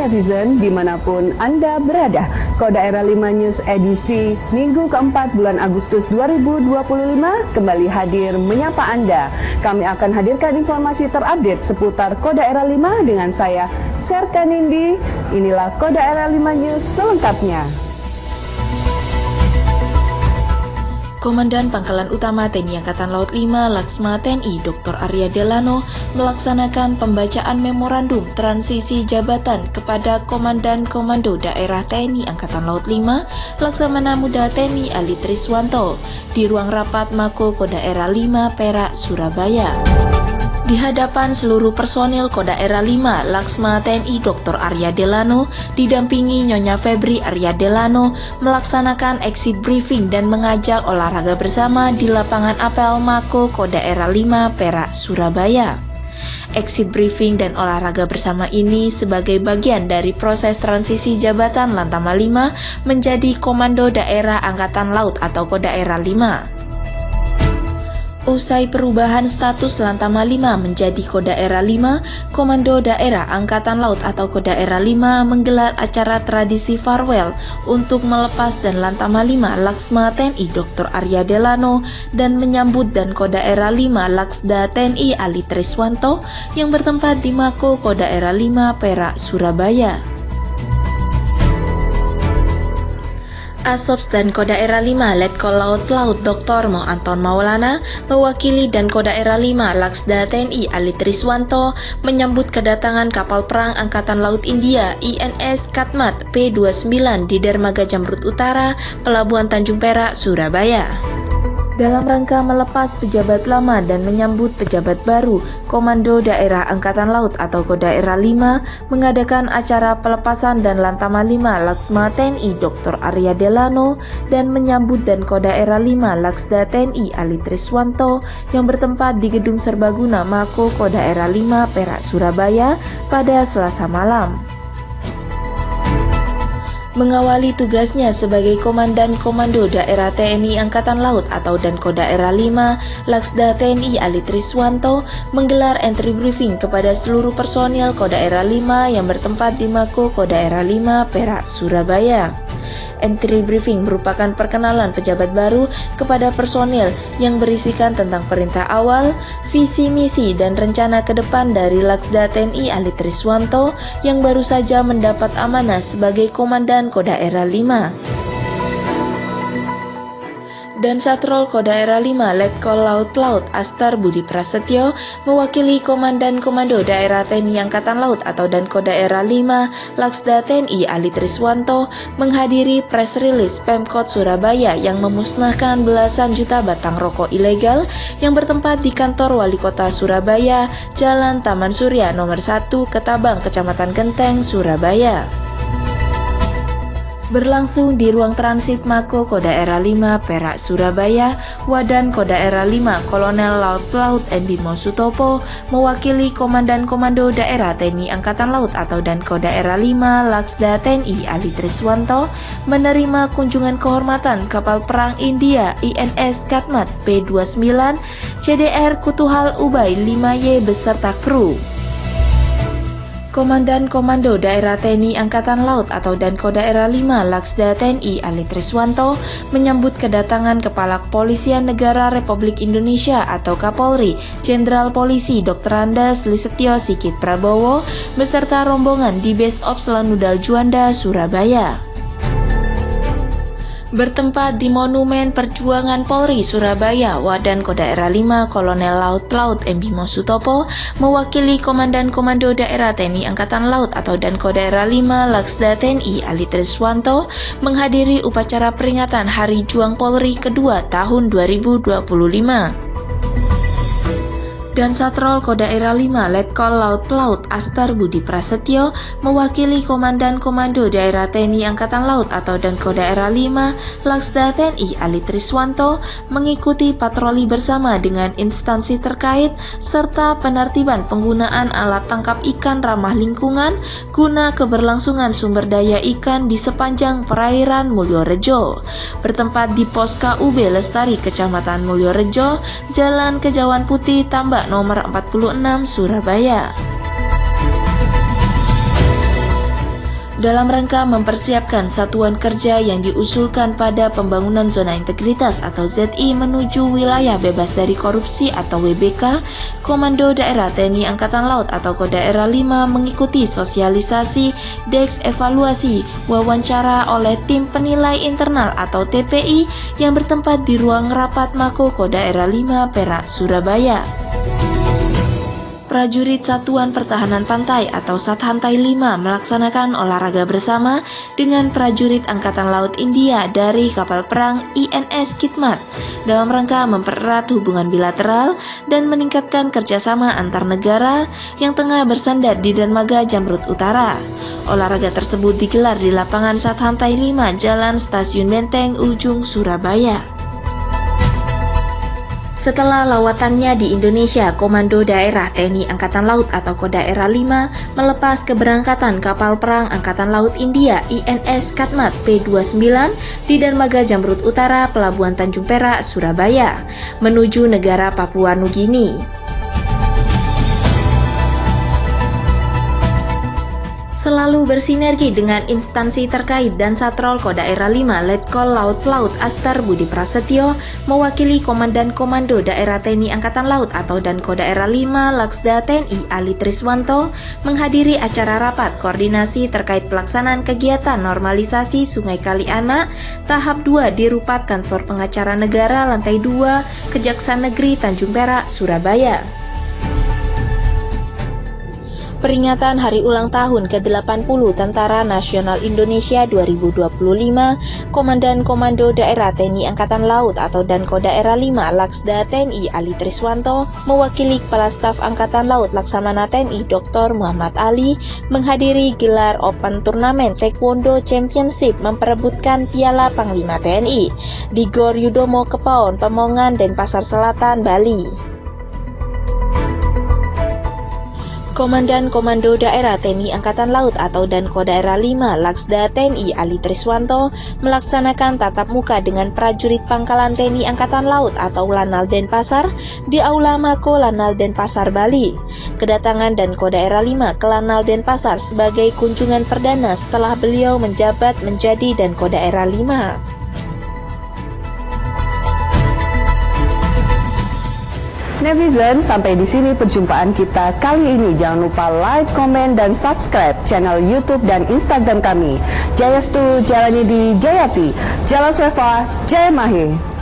netizen dimanapun Anda berada. Kode Era 5 News edisi Minggu keempat bulan Agustus 2025 kembali hadir menyapa Anda. Kami akan hadirkan informasi terupdate seputar Kode Era 5 dengan saya, Serka Nindi. Inilah Kode Era 5 News selengkapnya. Komandan Pangkalan Utama TNI Angkatan Laut 5 Laksma TNI Dr. Arya Delano melaksanakan pembacaan memorandum transisi jabatan kepada Komandan Komando Daerah TNI Angkatan Laut 5 Laksamana Muda TNI Ali Triswanto di ruang rapat Mako Kodaera 5 Perak, Surabaya. Di hadapan seluruh personil Kodaera 5, Laksma TNI Dr. Arya Delano didampingi Nyonya Febri Arya Delano melaksanakan exit briefing dan mengajak olahraga bersama di lapangan apel Mako Kodaera 5 Perak, Surabaya. Exit briefing dan olahraga bersama ini sebagai bagian dari proses transisi jabatan Lantama 5 menjadi Komando Daerah Angkatan Laut atau Kodaera 5. Usai perubahan status Lantama 5 menjadi Kodaera 5, Komando Daerah Angkatan Laut atau Kodaera 5 menggelar acara tradisi farewell untuk melepas dan Lantama 5 Laksma TNI Dr. Arya Delano dan menyambut dan Kodaera 5 Laksda TNI Ali Triswanto yang bertempat di Mako Kodaera 5 Perak, Surabaya. Asops dan Kodaera 5 Letkol Laut Pelaut Dr. Mo Anton Maulana mewakili dan Kodaera 5 Laksda TNI Ali Triswanto menyambut kedatangan kapal perang Angkatan Laut India INS Katmat P29 di Dermaga Jamrut Utara, Pelabuhan Tanjung Perak, Surabaya. Dalam rangka melepas pejabat lama dan menyambut pejabat baru, Komando Daerah Angkatan Laut atau Kodaera 5 mengadakan acara pelepasan dan Lantama 5 Laksma TNI Dr. Arya Delano dan menyambut dan Kodaera 5 Laksda TNI Ali Triswanto yang bertempat di Gedung Serbaguna Mako Kodaera 5 Perak, Surabaya pada Selasa malam. Mengawali tugasnya sebagai Komandan Komando Daerah TNI Angkatan Laut atau dan Kodaera 5, Laksda TNI Ali Triswanto menggelar entry briefing kepada seluruh personil Kodaera 5 yang bertempat di Mako Kodaera 5 Perak, Surabaya. Entry briefing merupakan perkenalan pejabat baru kepada personil yang berisikan tentang perintah awal, visi misi dan rencana ke depan dari Laksda TNI Ali Triswanto yang baru saja mendapat amanah sebagai Komandan Kodaera 5. Dan Satrol Kodaera 5 Letkol Laut Pelaut Astar Budi Prasetyo mewakili Komandan Komando Daerah TNI Angkatan Laut atau dan Kodaera 5 Laksda TNI Ali Triswanto menghadiri press release Pemkot Surabaya yang memusnahkan belasan juta batang rokok ilegal yang bertempat di kantor Wali Kota Surabaya, Jalan Taman Surya nomor 1, Ketabang, Kecamatan Genteng, Surabaya. Berlangsung di ruang transit Mako Kodaera 5 Perak, Surabaya, Wadan Kodaera 5 Kolonel Laut Pelaut M. Bimo Sutopo mewakili Komandan Komando Daerah TNI Angkatan Laut atau dan Kodaera 5 Laksda TNI Ali Triswanto menerima kunjungan kehormatan kapal perang India INS Katmat P29 CDR Kutuhal Ubay 5Y beserta kru. Komandan Komando Daerah TNI Angkatan Laut atau dan Kodaera 5 Laksda TNI Ali Triswanto menyambut kedatangan Kepala Kepolisian Negara Republik Indonesia atau Kapolri Jenderal Polisi Dr. Andes Lisetio Sigit Prabowo beserta rombongan di Base Ops Lanudal Juanda, Surabaya. Bertempat di Monumen Perjuangan Polri Surabaya, Wadan Kodaera 5 Kolonel Laut Pelaut M. Bimo Sutopo mewakili Komandan Komando Daerah TNI Angkatan Laut atau dan Kodaera 5 Laksda TNI Ali Triswanto menghadiri upacara peringatan Hari Juang Polri kedua tahun 2025. Dan Satrol Kodaera 5 Letkol Laut Pelaut Astar Budi Prasetyo mewakili Komandan Komando Daerah TNI Angkatan Laut atau dan Kodaera 5 Laksda TNI Ali Triswanto mengikuti patroli bersama dengan instansi terkait serta penertiban penggunaan alat tangkap ikan ramah lingkungan guna keberlangsungan sumber daya ikan di sepanjang perairan Mulyorejo. Bertempat di Pos KUB Lestari Kecamatan Mulyorejo, Jalan Kejauhan Putih Tambak nomor 46 Surabaya. dalam rangka mempersiapkan satuan kerja yang diusulkan pada pembangunan zona integritas atau ZI menuju wilayah bebas dari korupsi atau WBK, Komando Daerah TNI Angkatan Laut atau Kodaera 5 mengikuti sosialisasi, deks evaluasi, wawancara oleh tim penilai internal atau TPI yang bertempat di ruang rapat Mako Kodaera 5 Perak, Surabaya. Prajurit Satuan Pertahanan Pantai atau Sathantai 5 melaksanakan olahraga bersama dengan prajurit Angkatan Laut India dari kapal perang INS Khidmat dalam rangka mempererat hubungan bilateral dan meningkatkan kerjasama antar negara yang tengah bersandar di Dermaga Jamrut Utara. Olahraga tersebut digelar di lapangan Sathantai 5 Jalan Stasiun Menteng, Ujung, Surabaya. Setelah lawatannya di Indonesia, Komando Daerah TNI Angkatan Laut atau Kodaera 5 melepas keberangkatan kapal perang Angkatan Laut India INS Khidmat P29 di Dermaga Jamrut Utara, Pelabuhan Tanjung Perak, Surabaya, menuju negara Papua Nugini. Selalu bersinergi dengan instansi terkait dan Satrol Kodaera 5 Letkol Laut Pelaut Aster Budi Prasetyo mewakili Komandan Komando Daerah TNI Angkatan Laut atau Dan Kodaera 5 Laksda TNI Ali Triswanto menghadiri acara rapat koordinasi terkait pelaksanaan kegiatan normalisasi Sungai Kalianak tahap 2 di Rupat Kantor Pengacara Negara Lantai 2 Kejaksaan Negeri Tanjung Perak, Surabaya. Peringatan Hari Ulang Tahun ke-80 Tentara Nasional Indonesia 2025, Komandan Komando Daerah TNI Angkatan Laut atau Dan Kodaera 5 Laksda TNI Ali Triswanto mewakili Kepala Staf Angkatan Laut Laksamana TNI Dr. Muhammad Ali menghadiri gelar Open Turnamen Taekwondo Championship memperebutkan Piala Panglima TNI di Gor Yudomo Kepaon, Pemongan, Denpasar Selatan, Bali. Komandan Komando Daerah TNI Angkatan Laut atau Dan Kodaera 5 Laksda TNI Ali Triswanto melaksanakan tatap muka dengan prajurit Pangkalan TNI Angkatan Laut atau Lanal Denpasar di Aula Mako Lanal Denpasar, Bali. Kedatangan Dan Kodaera 5 ke Lanal Denpasar sebagai kunjungan perdana setelah beliau menjabat menjadi Dan Kodaera 5. Netizen, sampai di sini perjumpaan kita kali ini. Jangan lupa like, komen, dan subscribe channel YouTube dan Instagram kami. Jayastu Jalani di Jayati, Jalasweva, Jayamahe.